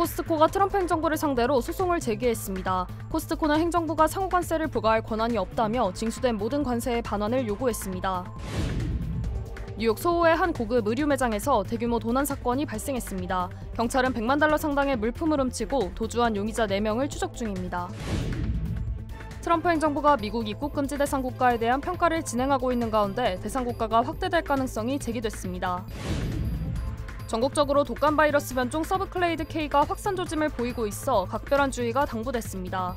코스트코가 트럼프 행정부를 상대로 소송을 제기했습니다. 코스트코는 행정부가 상호관세를 부과할 권한이 없다며 징수된 모든 관세의 반환을 요구했습니다. 뉴욕 소호의 한 고급 의류 매장에서 대규모 도난 사건이 발생했습니다. 경찰은 $100만 상당의 물품을 훔치고 도주한 용의자 4명을 추적 중입니다. 트럼프 행정부가 미국 입국 금지 대상 국가에 대한 평가를 진행하고 있는 가운데 대상 국가가 확대될 가능성이 제기됐습니다. 전국적으로 독감 바이러스 변종 서브클레이드 K가 확산 조짐을 보이고 있어 각별한 주의가 당부됐습니다.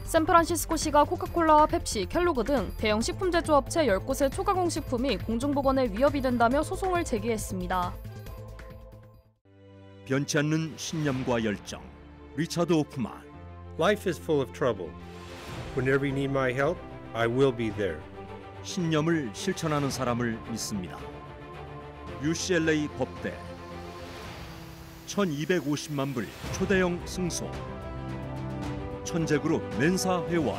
샌프란시스코시가 코카콜라와 펩시, 켈로그 등 대형 식품 제조업체 10곳의 초가공 식품이 공중보건에 위협이 된다며 소송을 제기했습니다. 변치 않는 신념과 열정. 리차드 호프만. Life is full of trouble. Whenever you need my help, I will be there. 신념을 실천하는 사람을 믿습니다. UCLA 법대 1250만 불 초대형 승소 천재그룹 맨사 회원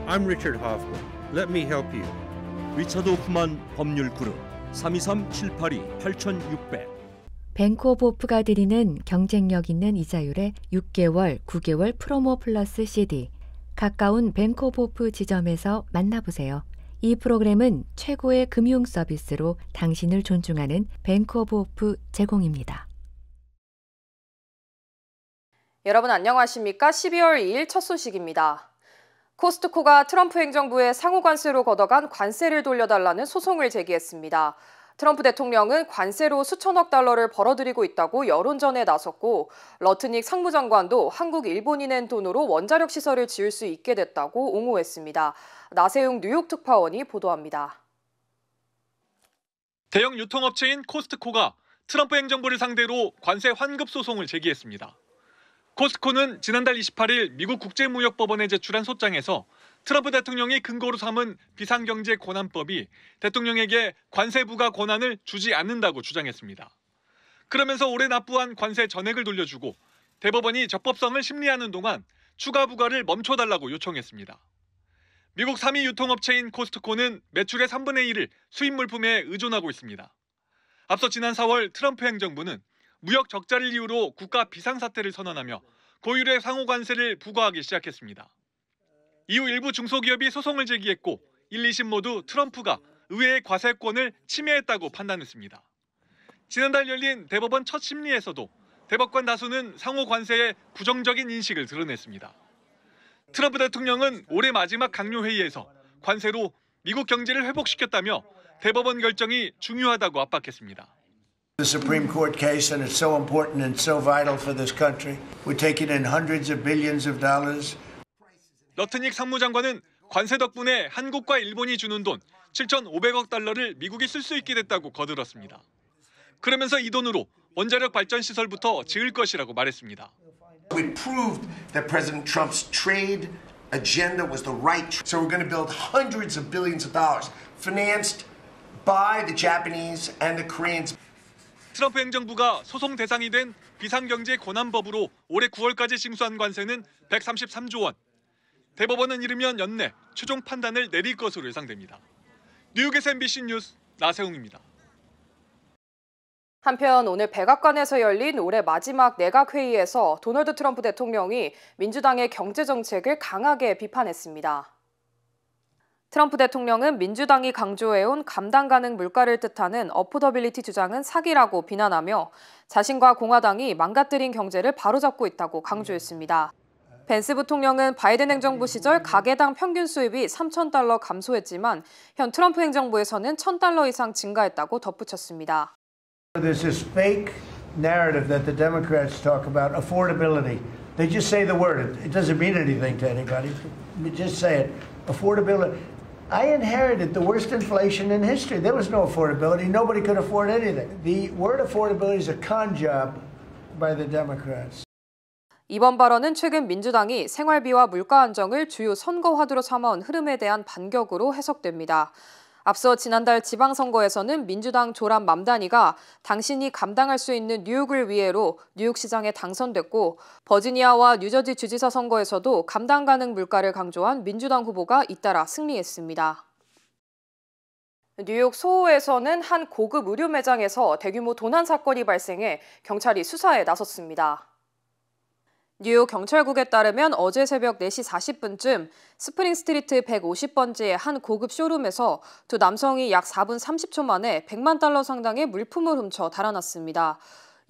I'm Richard Hoffman. Let me help you. 리차드 호프만 법률그룹 323-782-8600 뱅크 오브 호프가 드리는 경쟁력 있는 이자율의 6개월, 9개월 프로모 플러스 CD 가까운 뱅크 오브 호프 지점에서 만나보세요. 이 프로그램은 최고의 금융 서비스로 당신을 존중하는 뱅크 오브 호프 제공입니다. 여러분 안녕하십니까? 12월 2일 첫 소식입니다. 코스트코가 트럼프 행정부에 상호관세로 걷어간 관세를 돌려달라는 소송을 제기했습니다. 트럼프 대통령은 관세로 수천억 달러를 벌어들이고 있다고 여론전에 나섰고 러트닉 상무장관도 한국 일본이 낸 돈으로 원자력 시설을 지을 수 있게 됐다고 옹호했습니다. 나세웅 뉴욕 특파원이 보도합니다. 대형 유통업체인 코스트코가 트럼프 행정부를 상대로 관세 환급 소송을 제기했습니다. 코스트코는 지난달 28일 미국 국제무역법원에 제출한 소장에서 트럼프 대통령이 근거로 삼은 비상경제 권한법이 대통령에게 관세 부과 권한을 주지 않는다고 주장했습니다. 그러면서 올해 납부한 관세 전액을 돌려주고 대법원이 적법성을 심리하는 동안 추가 부과를 멈춰달라고 요청했습니다. 미국 3위 유통업체인 코스트코는 매출의 3분의 1을 수입 물품에 의존하고 있습니다. 앞서 지난 4월 트럼프 행정부는 무역 적자를 이유로 국가 비상사태를 선언하며 고율의 상호관세를 부과하기 시작했습니다. 이후 일부 중소기업이 소송을 제기했고 1, 2심 모두 트럼프가 의회의 과세권을 침해했다고 판단했습니다. 지난달 열린 대법원 첫 심리에서도 대법관 다수는 상호관세에 부정적인 인식을 드러냈습니다. 트럼프 대통령은 올해 마지막 강요회의에서 관세로 미국 경제를 회복시켰다며 대법원 결정이 중요하다고 압박했습니다. The Supreme Court case, and it's so important and so vital for this country. We're taking in hundreds of billions of dollars. 러트닉 상무장관은 관세 덕분에 한국과 일본이 주는 돈 7,500억 달러를 미국이 쓸 수 있게 됐다고 거들었습니다. 그러면서 이 돈으로 원자력 발전 시설부터 지을 것이라고 말했습니다. We proved that President Trump's trade agenda was the right. So we're going to build hundreds of billions of dollars financed by the Japanese and the Koreans. 트럼프 행정부가 소송 대상이 된 비상경제 권한법으로 올해 9월까지 징수한 관세는 133조 원. 대법원은 이르면 연내 최종 판단을 내릴 것으로 예상됩니다. 뉴욕에서 MBC 뉴스 나세웅입니다. 한편 오늘 백악관에서 열린 올해 마지막 내각회의에서 도널드 트럼프 대통령이 민주당의 경제정책을 강하게 비판했습니다. 트럼프 대통령은 민주당이 강조해온 감당 가능 물가를 뜻하는 어포더빌리티 주장은 사기라고 비난하며 자신과 공화당이 망가뜨린 경제를 바로잡고 있다고 강조했습니다. 벤스 부통령은 바이든 행정부 시절 가계당 평균 수입이 $3,000 감소했지만 현 트럼프 행정부에서는 $1,000 이상 증가했다고 덧붙였습니다. There's this fake narrative that the Democrats talk about, affordability. They just say the word. It doesn't mean anything to anybody. Just say it. Affordability. I inherited the worst inflation in history. There was no affordability. Nobody could afford anything. The word affordability is a con job by the Democrats. 이번 발언은 최근 민주당이 생활비와 물가 안정을 주요 선거 화두로 삼아온 흐름에 대한 반격으로 해석됩니다. 앞서 지난달 지방선거에서는 민주당 조람 맘다니가 당신이 감당할 수 있는 뉴욕을 위해로 뉴욕시장에 당선됐고 버지니아와 뉴저지 주지사 선거에서도 감당 가능 물가를 강조한 민주당 후보가 잇따라 승리했습니다. 뉴욕 소호에서는 한 고급 의류 매장에서 대규모 도난 사건이 발생해 경찰이 수사에 나섰습니다. 뉴욕 경찰국에 따르면 어제 새벽 4시 40분쯤 스프링 스트리트 150번지의 한 고급 쇼룸에서 두 남성이 약 4분 30초 만에 $100만 상당의 물품을 훔쳐 달아났습니다.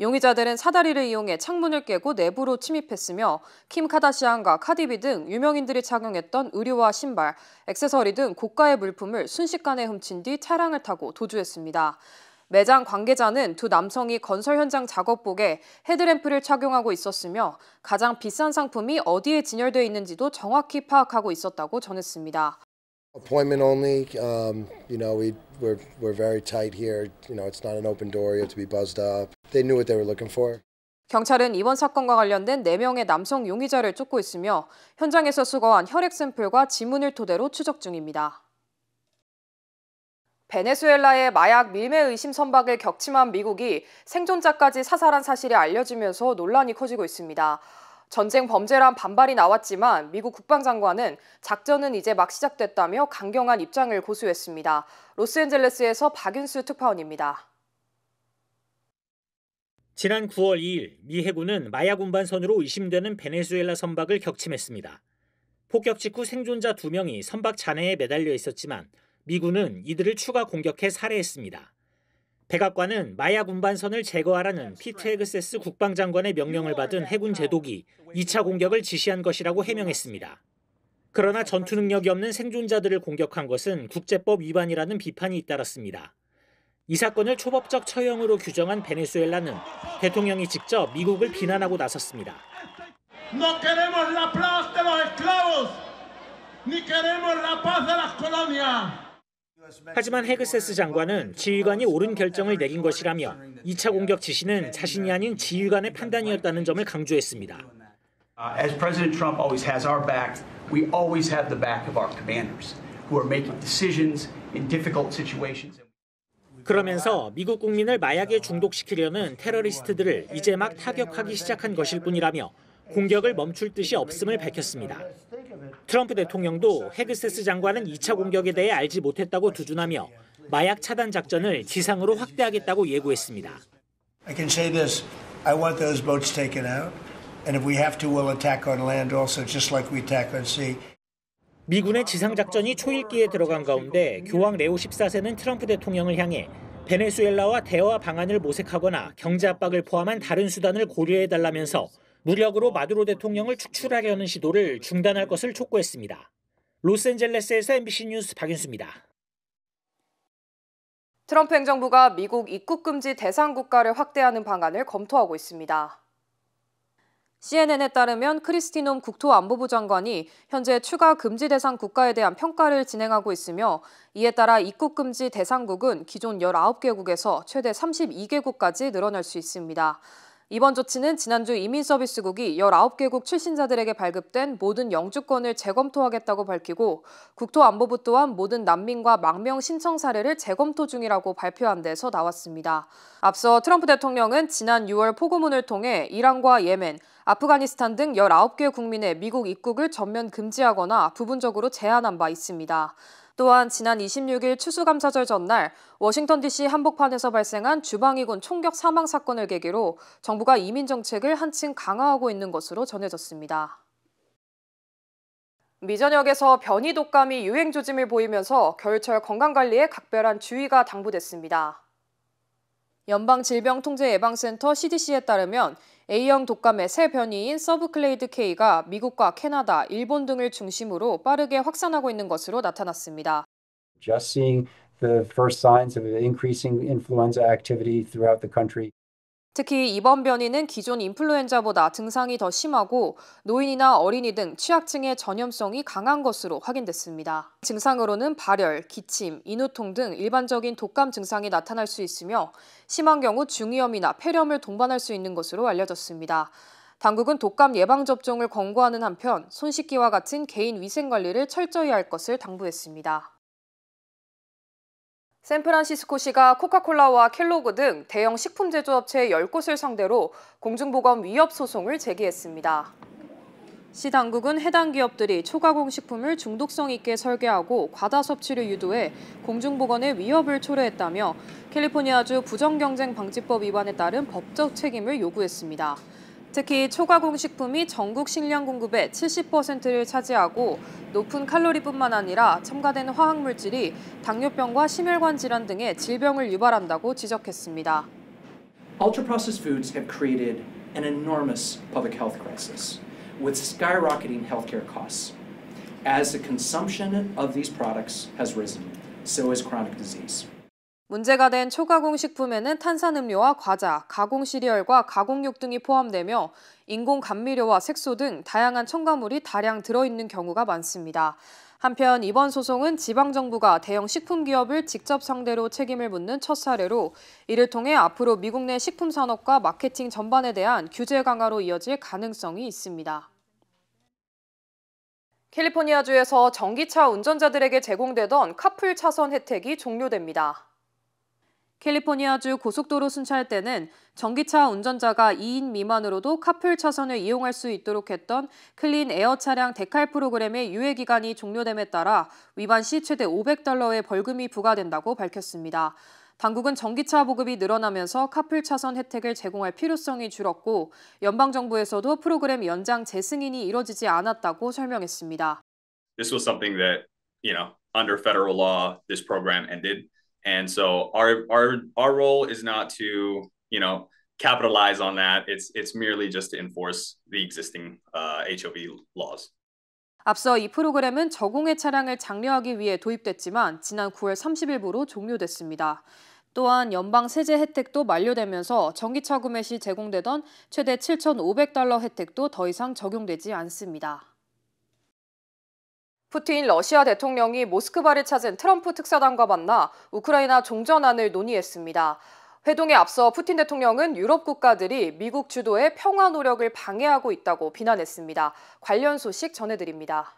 용의자들은 사다리를 이용해 창문을 깨고 내부로 침입했으며 킴 카다시안과 카디비 등 유명인들이 착용했던 의류와 신발, 액세서리 등 고가의 물품을 순식간에 훔친 뒤 차량을 타고 도주했습니다. 매장 관계자는 두 남성이 건설 현장 작업복에 헤드램프를 착용하고 있었으며 가장 비싼 상품이 어디에 진열되어 있는지도 정확히 파악하고 있었다고 전했습니다. Appointment only. We're very tight here. It's not an open door. You have to be buzzed up. They knew what they were looking for. 경찰은 이번 사건과 관련된 4명의 남성 용의자를 쫓고 있으며 현장에서 수거한 혈액 샘플과 지문을 토대로 추적 중입니다. 베네수엘라의 마약 밀매 의심 선박을 격침한 미국이 생존자까지 사살한 사실이 알려지면서 논란이 커지고 있습니다. 전쟁 범죄란 반발이 나왔지만 미국 국방장관은 작전은 이제 막 시작됐다며 강경한 입장을 고수했습니다. 로스앤젤레스에서 박윤수 특파원입니다. 지난 9월 2일 미 해군은 마약 운반선으로 의심되는 베네수엘라 선박을 격침했습니다. 폭격 직후 생존자 2명이 선박 잔해에 매달려 있었지만 미군은 이들을 추가 공격해 살해했습니다. 백악관은 마약 운반선을 제거하라는 피트 헤그세스 국방장관의 명령을 받은 해군 제독이 2차 공격을 지시한 것이라고 해명했습니다. 그러나 전투 능력이 없는 생존자들을 공격한 것은 국제법 위반이라는 비판이 잇따랐습니다. 이 사건을 초법적 처형으로 규정한 베네수엘라는 대통령이 직접 미국을 비난하고 나섰습니다. No queremos la paz de los esclavos, ni queremos la paz de las colonias. 하지만 헤그세스 장관은 지휘관이 옳은 결정을 내린 것이라며 2차 공격 지시는 자신이 아닌 지휘관의 판단이었다는 점을 강조했습니다. As President Trump always has our back, we always have the back of our commanders who are making decisions in difficult situations. 그러면서 미국 국민을 마약에 중독시키려는 테러리스트들을 이제 막 타격하기 시작한 것일 뿐이라며 공격을 멈출 뜻이 없음을 밝혔습니다. 트럼프 대통령도 헤그세스 장관은 2차 공격에 대해 알지 못했다고 두둔하며 마약 차단 작전을 지상으로 확대하겠다고 예고했습니다. I can say this. I want those boats taken out. And if we have to, we'll attack on land also, just like we attack on sea. 미군의 지상 작전이 초읽기에 들어간 가운데 교황 레오 14세는 트럼프 대통령을 향해 베네수엘라와 대화 방안을 모색하거나 경제 압박을 포함한 다른 수단을 고려해달라면서 무력으로 마두로 대통령을 축출하려는 시도를 중단할 것을 촉구했습니다. 로스앤젤레스에서 MBC 뉴스 박윤수입니다. 트럼프 행정부가 미국 입국 금지 대상 국가를 확대하는 방안을 검토하고 있습니다. CNN에 따르면 크리스티놈 국토안보부 장관이 현재 추가 금지 대상 국가에 대한 평가를 진행하고 있으며 이에 따라 입국 금지 대상국은 기존 19개국에서 최대 32개국까지 늘어날 수 있습니다. 이번 조치는 지난주 이민서비스국이 19개국 출신자들에게 발급된 모든 영주권을 재검토하겠다고 밝히고 국토안보부 또한 모든 난민과 망명 신청 사례를 재검토 중이라고 발표한 데서 나왔습니다. 앞서 트럼프 대통령은 지난 6월 포고문을 통해 이란과 예멘, 아프가니스탄 등 19개 국민의 미국 입국을 전면 금지하거나 부분적으로 제한한 바 있습니다. 또한 지난 26일 추수감사절 전날 워싱턴 DC 한복판에서 발생한 주방위군 총격 사망 사건을 계기로 정부가 이민 정책을 한층 강화하고 있는 것으로 전해졌습니다. 미전역에서 변이 독감이 유행 조짐을 보이면서 겨울철 건강관리에 각별한 주의가 당부됐습니다. 연방질병통제예방센터 CDC에 따르면 A형 독감의 새 변이인 서브클레이드 K가 미국과 캐나다, 일본 등을 중심으로 빠르게 확산하고 있는 것으로 나타났습니다. Just seeing the first signs of increasing influenza activity throughout the country. 특히 이번 변이는 기존 인플루엔자보다 증상이 더 심하고 노인이나 어린이 등 취약층의 전염성이 강한 것으로 확인됐습니다. 증상으로는 발열, 기침, 인후통 등 일반적인 독감 증상이 나타날 수 있으며 심한 경우 중이염이나 폐렴을 동반할 수 있는 것으로 알려졌습니다. 당국은 독감 예방접종을 권고하는 한편 손 씻기와 같은 개인 위생관리를 철저히 할 것을 당부했습니다. 샌프란시스코시가 코카콜라와 켈로그 등 대형 식품 제조업체 10곳을 상대로 공중보건 위협 소송을 제기했습니다. 시 당국은 해당 기업들이 초가공 식품을 중독성 있게 설계하고 과다 섭취를 유도해 공중보건에 위협을 초래했다며 캘리포니아주 부정경쟁방지법 위반에 따른 법적 책임을 요구했습니다. 특히 초가공 식품이 전국 식량 공급의 70%를 차지하고 높은 칼로리뿐만 아니라 첨가된 화학물질이 당뇨병과 심혈관 질환 등의 질병을 유발한다고 지적했습니다. Ultra-processed foods have created an enormous public health crisis with skyrocketing healthcare costs. As the consumption of these products has risen, so has chronic disease. 문제가 된 초가공 식품에는 탄산음료와 과자, 가공 시리얼과 가공육 등이 포함되며 인공 감미료와 색소 등 다양한 첨가물이 다량 들어있는 경우가 많습니다. 한편 이번 소송은 지방정부가 대형 식품기업을 직접 상대로 책임을 묻는 첫 사례로 이를 통해 앞으로 미국 내 식품 산업과 마케팅 전반에 대한 규제 강화로 이어질 가능성이 있습니다. 캘리포니아주에서 전기차 운전자들에게 제공되던 카풀 차선 혜택이 종료됩니다. 캘리포니아주 고속도로 순찰 때는 전기차 운전자가 2인 미만으로도 카풀 차선을 이용할 수 있도록 했던 클린 에어 차량 데칼 프로그램의 유예 기간이 종료됨에 따라 위반 시 최대 $500의 벌금이 부과된다고 밝혔습니다. 당국은 전기차 보급이 늘어나면서 카풀 차선 혜택을 제공할 필요성이 줄었고 연방정부에서도 프로그램 연장 재승인이 이뤄지지 않았다고 설명했습니다. This was something that, under federal law, this program ended. And so our role is not to, capitalize on that. It's merely just to enforce the existing HOV laws. 앞서 이 프로그램은 저공해 차량을 장려하기 위해 도입됐지만 지난 9월 30일부로 종료됐습니다. 또한 연방 세제 혜택도 만료되면서 전기차 구매 시 제공되던 최대 $7,500 혜택도 더 이상 적용되지 않습니다. 푸틴 러시아 대통령이 모스크바를 찾은 트럼프 특사단과 만나 우크라이나 종전안을 논의했습니다. 회동에 앞서 푸틴 대통령은 유럽 국가들이 미국 주도의 평화 노력을 방해하고 있다고 비난했습니다. 관련 소식 전해드립니다.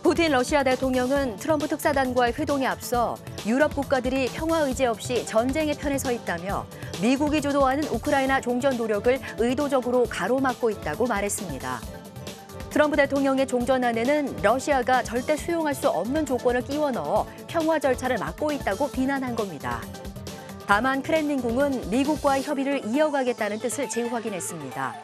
푸틴 러시아 대통령은 트럼프 특사단과의 회동에 앞서 유럽 국가들이 평화 의지 없이 전쟁의 편에 서 있다며 미국이 주도하는 우크라이나 종전 노력을 의도적으로 가로막고 있다고 말했습니다. 트럼프 대통령의 종전안에는 러시아가 절대 수용할 수 없는 조건을 끼워 넣어 평화 절차를 막고 있다고 비난한 겁니다. 다만 크렘린궁은 미국과의 협의를 이어가겠다는 뜻을 재확인했습니다.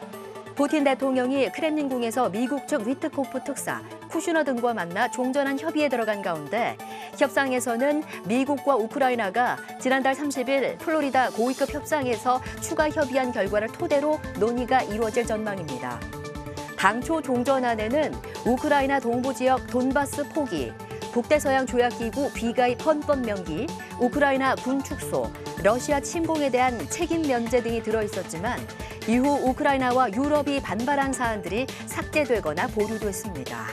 푸틴 대통령이 크렘린궁에서 미국 측 위트코프 특사, 쿠슈너 등과 만나 종전안 협의에 들어간 가운데 협상에서는 미국과 우크라이나가 지난달 30일 플로리다 고위급 협상에서 추가 협의한 결과를 토대로 논의가 이루어질 전망입니다. 당초 종전안에는 우크라이나 동부 지역 돈바스 포기, 북대서양 조약기구 비가입 헌법 명기, 우크라이나 군 축소, 러시아 침공에 대한 책임 면제 등이 들어있었지만 이후 우크라이나와 유럽이 반발한 사안들이 삭제되거나 보류됐습니다.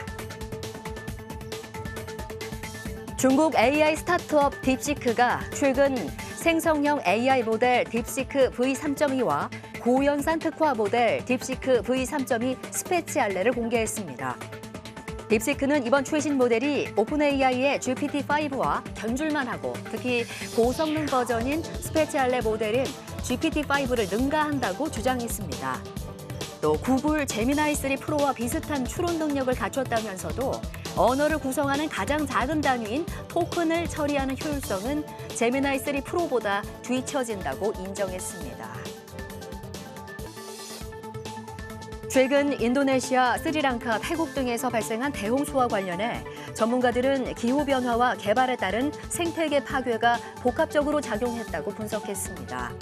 중국 AI 스타트업 딥시크가 최근 생성형 AI 모델 딥시크 V3.2와 고연산 특화 모델 딥시크 V3.2 스페치알레를 공개했습니다. 딥시크는 이번 최신 모델이 오픈AI의 GPT-5와 견줄만 하고 특히 고성능 버전인 스페치알레 모델인 GPT-5를 능가한다고 주장했습니다. 또 구글 제미나이 3 프로와 비슷한 추론 능력을 갖췄다면서도 언어를 구성하는 가장 작은 단위인 토큰을 처리하는 효율성은 제미나이 3 프로보다 뒤처진다고 인정했습니다. 최근 인도네시아, 스리랑카, 태국 등에서 발생한 대홍수와 관련해 전문가들은 기후변화와 개발에 따른 생태계 파괴가 복합적으로 작용했다고 분석했습니다.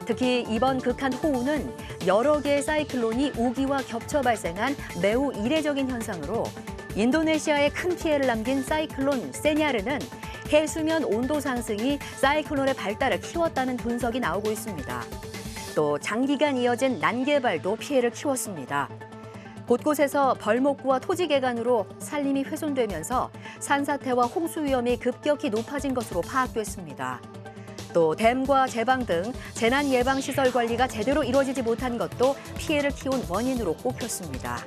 특히 이번 극한 호우는 여러 개의 사이클론이 우기와 겹쳐 발생한 매우 이례적인 현상으로 인도네시아에 큰 피해를 남긴 사이클론 세냐르는 해수면 온도 상승이 사이클론의 발달을 키웠다는 분석이 나오고 있습니다. 또 장기간 이어진 난개발도 피해를 키웠습니다. 곳곳에서 벌목구와 토지 개간으로 산림이 훼손되면서 산사태와 홍수 위험이 급격히 높아진 것으로 파악됐습니다. 또 댐과 제방 등 재난 예방 시설 관리가 제대로 이루어지지 못한 것도 피해를 키운 원인으로 꼽혔습니다.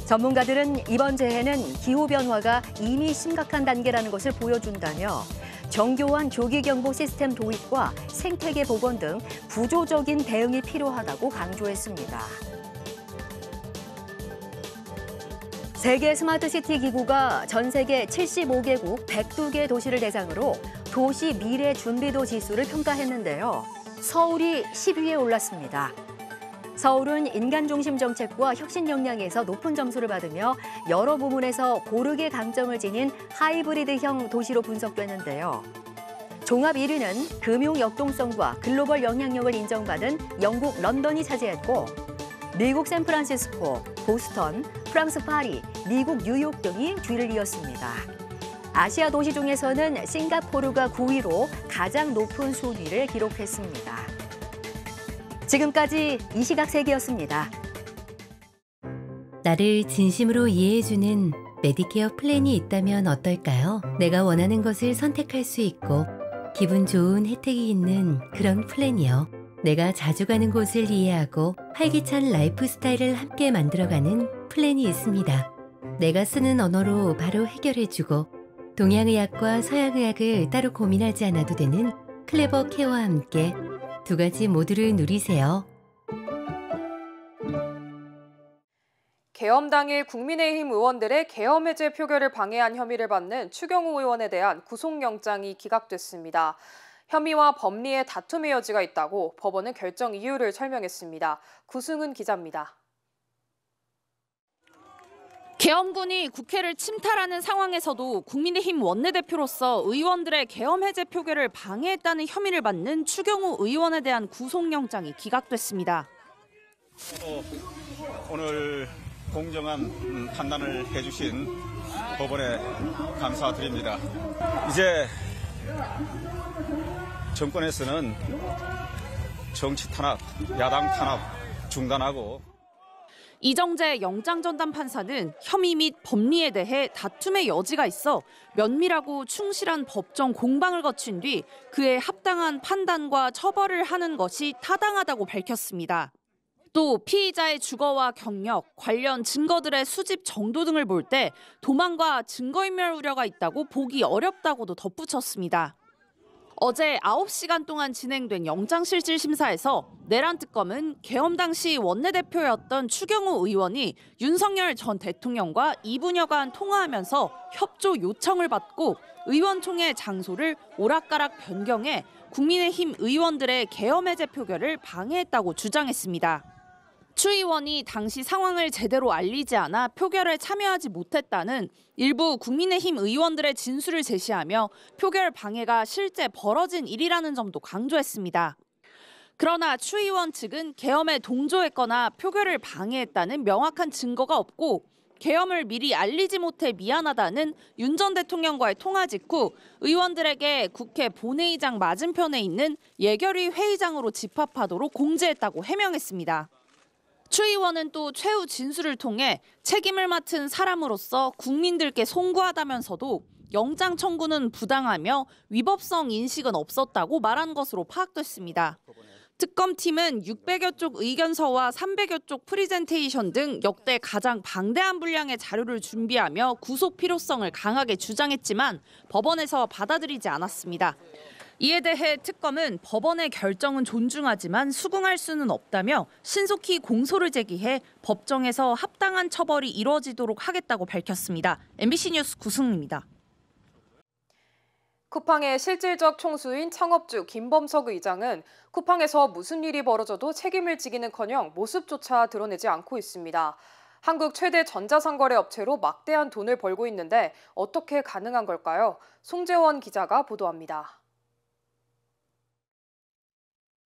전문가들은 이번 재해는 기후변화가 이미 심각한 단계라는 것을 보여준다며 정교한 조기경보 시스템 도입과 생태계 복원 등 구조적인 대응이 필요하다고 강조했습니다. 세계 스마트시티 기구가 전 세계 75개국 102개 도시를 대상으로 도시 미래 준비도 지수를 평가했는데요. 서울이 10위에 올랐습니다. 서울은 인간 중심 정책과 혁신 역량에서 높은 점수를 받으며 여러 부문에서 고르게 강점을 지닌 하이브리드형 도시로 분석됐는데요. 종합 1위는 금융 역동성과 글로벌 영향력을 인정받은 영국 런던이 차지했고, 미국 샌프란시스코, 보스턴, 프랑스 파리, 미국 뉴욕 등이 뒤를 이었습니다. 아시아 도시 중에서는 싱가포르가 9위로 가장 높은 순위를 기록했습니다. 지금까지 이 시각 세계였습니다. 나를 진심으로 이해해주는 메디케어 플랜이 있다면 어떨까요? 내가 원하는 것을 선택할 수 있고 기분 좋은 혜택이 있는 그런 플랜이요. 내가 자주 가는 곳을 이해하고 활기찬 라이프 스타일을 함께 만들어가는 플랜이 있습니다. 내가 쓰는 언어로 바로 해결해주고 동양의학과 서양의학을 따로 고민하지 않아도 되는 클레버 케어와 함께 두 가지 모두를 누리세요. 계엄 당일 국민의힘 의원들의 계엄 해제 표결을 방해한 혐의를 받는 추경호 의원에 대한 구속영장이 기각됐습니다. 혐의와 법리에 다툼의 여지가 있다고 법원은 결정 이유를 설명했습니다. 구승은 기자입니다. 계엄군이 국회를 침탈하는 상황에서도 국민의힘 원내대표로서 의원들의 계엄 해제 표결을 방해했다는 혐의를 받는 추경호 의원에 대한 구속영장이 기각됐습니다. 오늘 공정한 판단을 해주신 법원에 감사드립니다. 이제 정권에서는 정치 탄압, 야당 탄압 중단하고 이정재 영장전담 판사는 혐의 및 법리에 대해 다툼의 여지가 있어 면밀하고 충실한 법정 공방을 거친 뒤 그에 합당한 판단과 처벌을 하는 것이 타당하다고 밝혔습니다. 또 피의자의 주거와 경력, 관련 증거들의 수집 정도 등을 볼 때 도망과 증거인멸 우려가 있다고 보기 어렵다고도 덧붙였습니다. 어제 9시간 동안 진행된 영장실질심사에서 내란 특검은 계엄 당시 원내대표였던 추경호 의원이 윤석열 전 대통령과 2분여간 통화하면서 협조 요청을 받고 의원총회 장소를 오락가락 변경해 국민의힘 의원들의 계엄 해제 표결을 방해했다고 주장했습니다. 추 의원이 당시 상황을 제대로 알리지 않아 표결에 참여하지 못했다는 일부 국민의힘 의원들의 진술을 제시하며 표결 방해가 실제 벌어진 일이라는 점도 강조했습니다. 그러나 추 의원 측은 계엄에 동조했거나 표결을 방해했다는 명확한 증거가 없고 계엄을 미리 알리지 못해 미안하다는 윤 전 대통령과의 통화 직후 의원들에게 국회 본회의장 맞은편에 있는 예결위 회의장으로 집합하도록 공지했다고 해명했습니다. 추 의원은 또 최후 진술을 통해 책임을 맡은 사람으로서 국민들께 송구하다면서도 영장 청구는 부당하며 위법성 인식은 없었다고 말한 것으로 파악됐습니다. 특검팀은 600여 쪽 의견서와 300여 쪽 프리젠테이션 등 역대 가장 방대한 분량의 자료를 준비하며 구속 필요성을 강하게 주장했지만 법원에서 받아들이지 않았습니다. 이에 대해 특검은 법원의 결정은 존중하지만 수긍할 수는 없다며 신속히 공소를 제기해 법정에서 합당한 처벌이 이루어지도록 하겠다고 밝혔습니다. MBC 뉴스 구승입니다. 쿠팡의 실질적 총수인 창업주 김범석 의장은 쿠팡에서 무슨 일이 벌어져도 책임을 지기는커녕 모습조차 드러내지 않고 있습니다. 한국 최대 전자상거래 업체로 막대한 돈을 벌고 있는데 어떻게 가능한 걸까요? 송재원 기자가 보도합니다.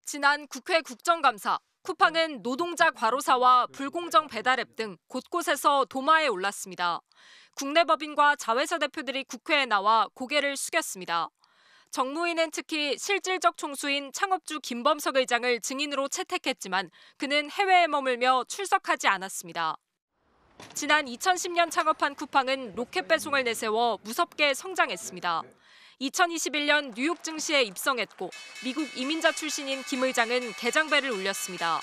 지난 국회 국정감사, 쿠팡은 노동자 과로사와 불공정 배달앱 등 곳곳에서 도마에 올랐습니다. 국내 법인과 자회사 대표들이 국회에 나와 고개를 숙였습니다. 정무위는 특히 실질적 총수인 창업주 김범석 의장을 증인으로 채택했지만 그는 해외에 머물며 출석하지 않았습니다. 지난 2010년 창업한 쿠팡은 로켓 배송을 내세워 무섭게 성장했습니다. 2021년 뉴욕 증시에 입성했고 미국 이민자 출신인 김 의장은 개장벨을 울렸습니다.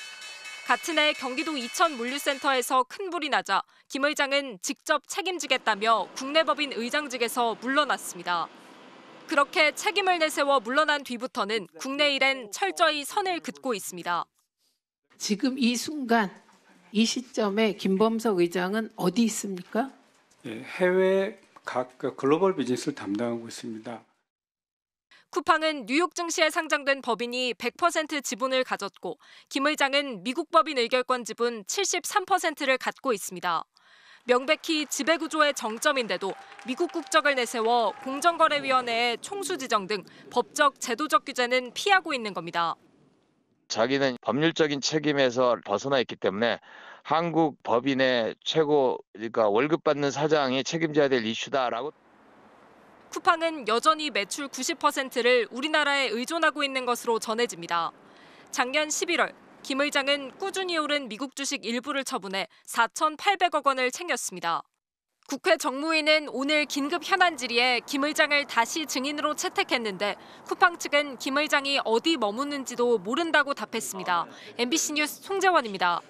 같은 해 경기도 이천 물류센터에서 큰 불이 나자 김 의장은 직접 책임지겠다며 국내 법인 의장직에서 물러났습니다. 그렇게 책임을 내세워 물러난 뒤부터는 국내 일엔 철저히 선을 긋고 있습니다. 지금 이 순간, 이 시점에 김범석 의장은 어디 있습니까? 해외 각 글로벌 비즈니스를 담당하고 있습니다. 쿠팡은 뉴욕 증시에 상장된 법인이 100% 지분을 가졌고 김 의장은 미국 법인 의결권 지분 73%를 갖고 있습니다. 명백히 지배구조의 정점인데도 미국 국적을 내세워 공정거래위원회의 총수 지정 등 법적, 제도적 규제는 피하고 있는 겁니다. 자기는 법률적인 책임에서 벗어나 있기 때문에 한국 법인의 최고, 그러니까 월급 받는 사장이 책임져야 될 이슈다라고. 쿠팡은 여전히 매출 90%를 우리나라에 의존하고 있는 것으로 전해집니다. 작년 11월 김 의장은 꾸준히 오른 미국 주식 일부를 처분해 4,800억 원을 챙겼습니다. 국회 정무위는 오늘 긴급 현안 질의에 김 의장을 다시 증인으로 채택했는데 쿠팡 측은 김 의장이 어디 머무는지도 모른다고 답했습니다. MBC 뉴스 송재원입니다.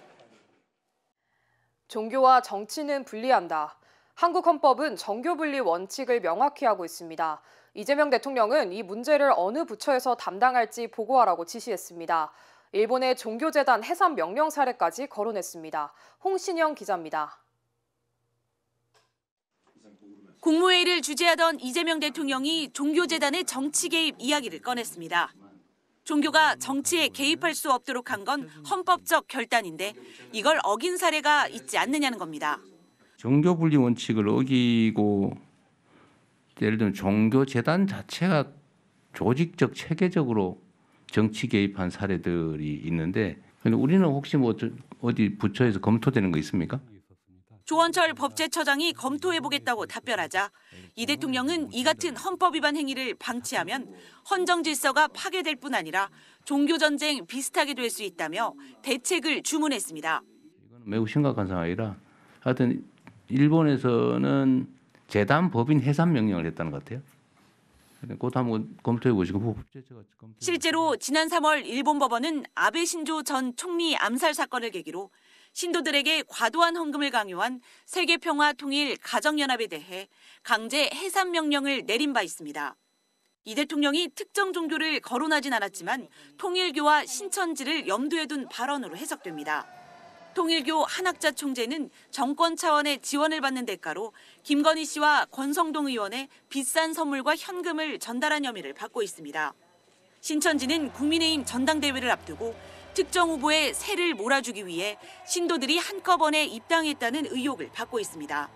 종교와 정치는 분리한다. 한국 헌법은 정교 분리 원칙을 명확히 하고 있습니다. 이재명 대통령은 이 문제를 어느 부처에서 담당할지 보고하라고 지시했습니다. 일본의 종교재단 해산 명령 사례까지 거론했습니다. 홍신영 기자입니다. 국무회의를 주재하던 이재명 대통령이 종교재단의 정치 개입 이야기를 꺼냈습니다. 종교가 정치에 개입할 수 없도록 한 건 헌법적 결단인데 이걸 어긴 사례가 있지 않느냐는 겁니다. 종교 분리 원칙을 어기고 예를 들면 종교재단 자체가 조직적 체계적으로 정치 개입한 사례들이 있는데 우리는 혹시 뭐 어디 부처에서 검토되는 거 있습니까? 조원철 법제처장이 검토해보겠다고 답변하자 이 대통령은 이 같은 헌법 위반 행위를 방치하면 헌정 질서가 파괴될 뿐 아니라 종교전쟁 비슷하게 될 수 있다며 대책을 주문했습니다. 이건 매우 심각한 상황이라 하여튼 일본에서는 재단 법인 해산 명령을 했다는 것 같아요. 그것도 한번 검토해 보시고. 실제로 지난 3월 일본 법원은 아베 신조 전 총리 암살 사건을 계기로 신도들에게 과도한 헌금을 강요한 세계평화통일 가정연합에 대해 강제 해산 명령을 내린 바 있습니다. 이 대통령이 특정 종교를 거론하진 않았지만 통일교와 신천지를 염두에 둔 발언으로 해석됩니다. 통일교 한학자 총재는 정권 차원의 지원을 받는 대가로 김건희 씨와 권성동 의원의 비싼 선물과 현금을 전달한 혐의를 받고 있습니다. 신천지는 국민의힘 전당대회를 앞두고 특정 후보의 세를 몰아주기 위해 신도들이 한꺼번에 입당했다는 의혹을 받고 있습니다.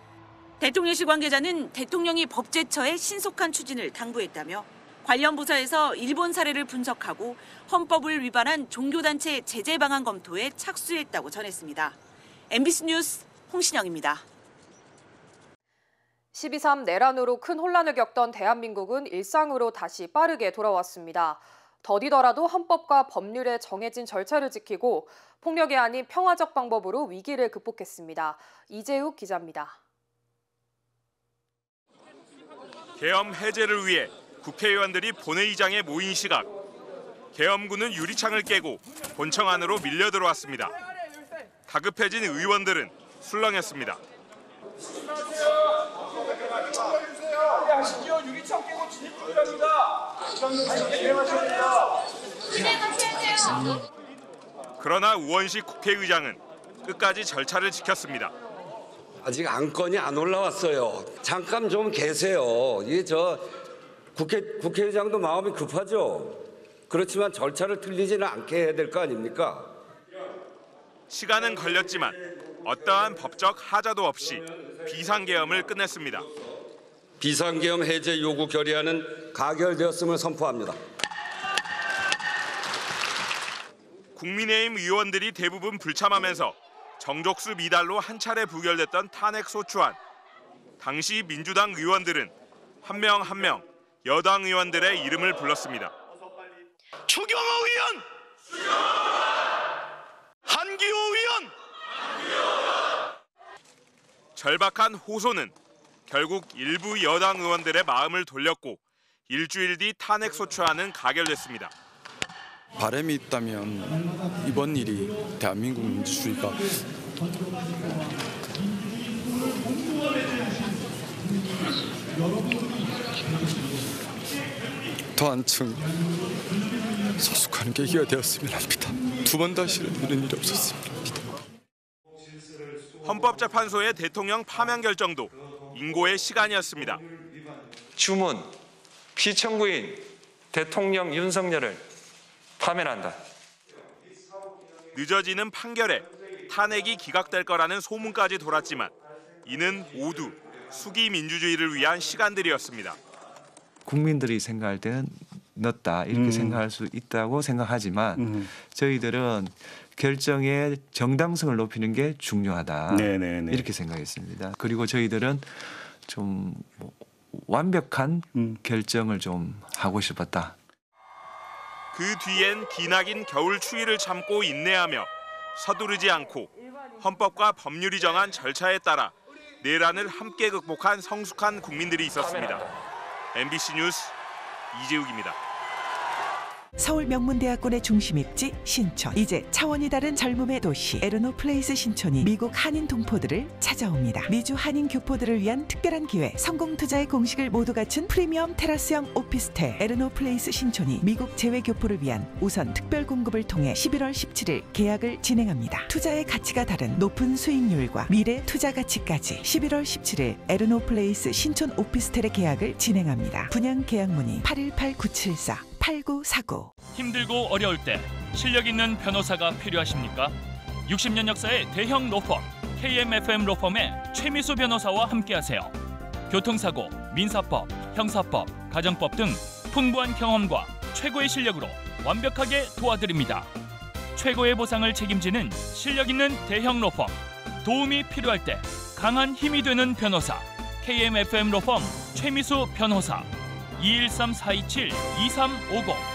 대통령실 관계자는 대통령이 법제처에 신속한 추진을 당부했다며 관련 부서에서 일본 사례를 분석하고 헌법을 위반한 종교단체 제재 방안 검토에 착수했다고 전했습니다. MBC 뉴스 홍신영입니다. 12.3 내란으로 큰 혼란을 겪던 대한민국은 일상으로 다시 빠르게 돌아왔습니다. 더디더라도 헌법과 법률에 정해진 절차를 지키고 폭력이 아닌 평화적 방법으로 위기를 극복했습니다. 이재욱 기자입니다. 계엄 해제를 위해 국회의원들이 본회의장에 모인 시각. 계엄군은 유리창을 깨고 본청 안으로 밀려 들어왔습니다. 다급해진 의원들은 술렁였습니다. 유리창 깨고 진입 중이랍니다. 그러나 우원식 국회의장은 끝까지 절차를 지켰습니다. 아직 안건이 안 올라왔어요. 잠깐 좀 계세요. 이게 국회의장도 마음이 급하죠. 그렇지만 절차를 틀리지는 않게 해야 될 거 아닙니까? 시간은 걸렸지만 어떠한 법적 하자도 없이 비상계엄을 끝냈습니다. 비상계엄 해제 요구 결의안은 가결되었음을 선포합니다. 국민의힘 의원들이 대부분 불참하면서 정족수 미달로 한 차례 부결됐던 탄핵소추안. 당시 민주당 의원들은 한 명 한 명 여당 의원들의 이름을 불렀습니다. 추경호 의원! 한기호 의원! 절박한 호소는 결국 일부 여당 의원들의 마음을 돌렸고 일주일 뒤 탄핵소추안은 가결됐습니다. 바람이 있다면 이번 일이 대한민국 민주주의가 더 한층 서숙한 계기가 되었으면 합니다. 두 번 다시는 이런 일이 없었으면 합니다. 헌법재판소의 대통령 파면 결정도 인고의 시간이었습니다. 주문, 피청구인 대통령 윤석열을 파면한다. 늦어지는 판결에 탄핵이 기각될 거라는 소문까지 돌았지만 이는 모두 수기 민주주의를 위한 시간들이었습니다. 국민들이 생각할 때는 늦다 이렇게 생각할 수 있다고 생각하지만 저희들은 결정의 정당성을 높이는 게 중요하다. 이렇게 생각했습니다. 그리고 저희들은 좀 완벽한 결정을 좀 하고 싶었다. 그 뒤엔 기나긴 겨울 추위를 참고 인내하며 서두르지 않고 헌법과 법률이 정한 절차에 따라 내란을 함께 극복한 성숙한 국민들이 있었습니다. MBC 뉴스 이재욱입니다. 서울 명문대학군의 중심 입지 신촌. 이제 차원이 다른 젊음의 도시 에르노 플레이스 신촌이 미국 한인 동포들을 찾아옵니다. 미주 한인 교포들을 위한 특별한 기회, 성공 투자의 공식을 모두 갖춘 프리미엄 테라스형 오피스텔 에르노 플레이스 신촌이 미국 재외 교포를 위한 우선 특별 공급을 통해 11월 17일 계약을 진행합니다. 투자의 가치가 다른 높은 수익률과 미래 투자 가치까지 11월 17일 에르노 플레이스 신촌 오피스텔의 계약을 진행합니다. 분양 계약 문의 818-974 8949. 힘들고 어려울 때 실력 있는 변호사가 필요하십니까? 60년 역사의 대형 로펌 KMFM 로펌의 최미수 변호사와 함께하세요. 교통사고, 민사법, 형사법, 가정법 등 풍부한 경험과 최고의 실력으로 완벽하게 도와드립니다. 최고의 보상을 책임지는 실력 있는 대형 로펌. 도움이 필요할 때 강한 힘이 되는 변호사 KMFM 로펌 최미수 변호사. 213-427-2350.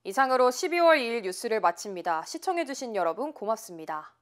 이상으로 12월 2일 뉴스를 마칩니다. 시청해주신 여러분 고맙습니다.